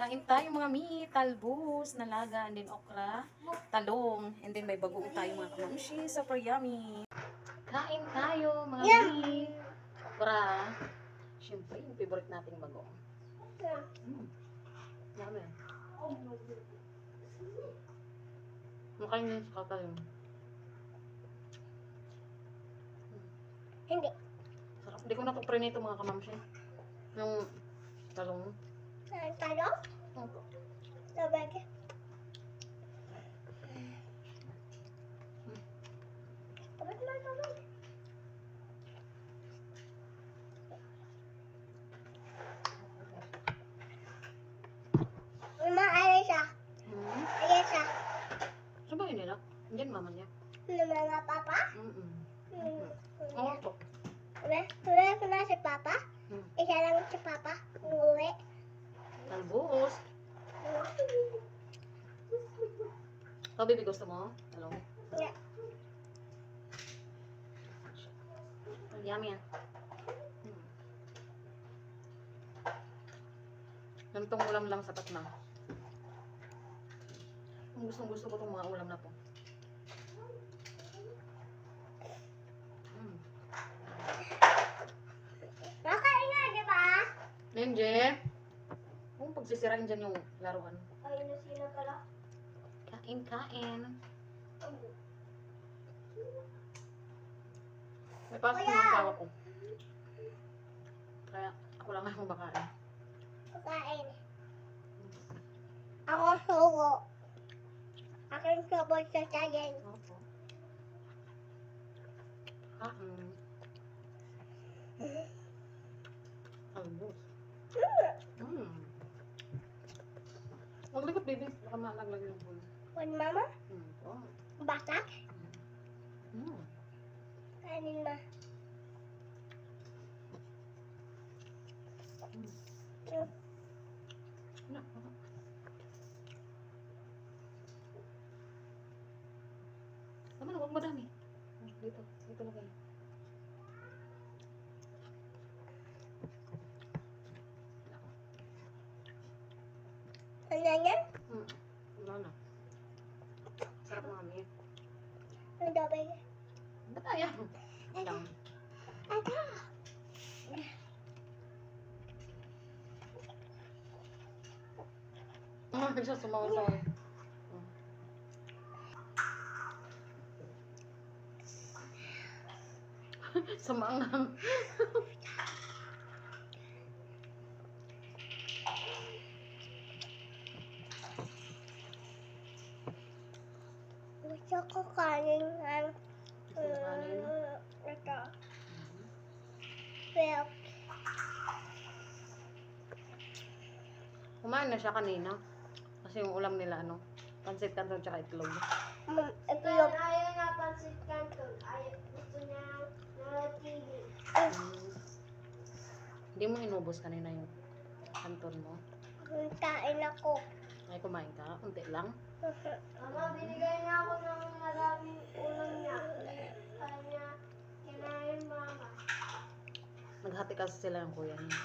Kain tayo mga mi, talbos, nalaga, and then okra, talong, and then may bagoong tayo mga kamamshi, super yummy. Kain tayo mga mi, okra, syempre yung favorite nating bagoong. Yummy. Makain nyo sa kakalim. Hindi. Sarap. Hindi ko na nito mga kamamshi. Yung talong. Talong? Opo. Sabag. Mama, ayos siya. Ayos siya. Saan ba yun nila? Hindi mama niya. Mga papa? Oo po. Wala ko na si papa. Isa lang si papa. Umuwi. Talbos. Ikaw, baby, gusto mo? Talong? Yeah. Yummy yan. Ganitong ulam lang sapat na. Ang gusto ko itong mga ulam na to. Nakain nga, di ba? Nenje, kung pagsisirain dyan yung laruan. Ayun na sila pala. Kain. May pasok yung asawa ko. Kaya ako lang ang kumakain. Kain. Ako sugo. Aking sabot sa sayan. Opo. Kain. Albos. Huwag likot, baby. Baka malaglag yung puno. Wan mama? Oh. Batak? Kainin ma. Tama na, huwag madami. Dito na kayo. Ano yan? Wala na. Sarap ng kami. Ang dabay. Ba't ayaw? Lang. Ata. Siya sumaw-saw. Sumangang. Gusto ko kanin ng ito. Well, Kumain na siya kanina. Kasi yung ulam nila, pansit canton tsaka itlog. ito yung Ayaw na pansit canton. Gusto niya na TV. Hindi mo inubos kanina yung canton mo. kain ako. Ay, kumain ka? Unti lang. Mama, binigay niya ako ng maraming ulam niya. Kanya, kinain mama. Naghati kasi sila ng kuya niya.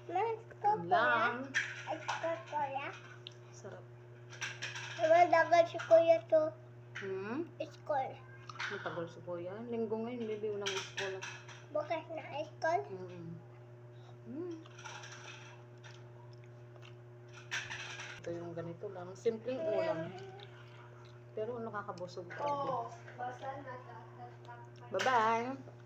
Gusto ko Lang. yan. Gusto ko yan. Sarap. Madagal si kuya to. School. Matagol si kuya. Linggo ngayon, baby, walang school. Bukas na school. Ito yung ganito lang. Simpleng ulam. Pero nakakabusog pa. Oo, basta natataktak. Bye-bye!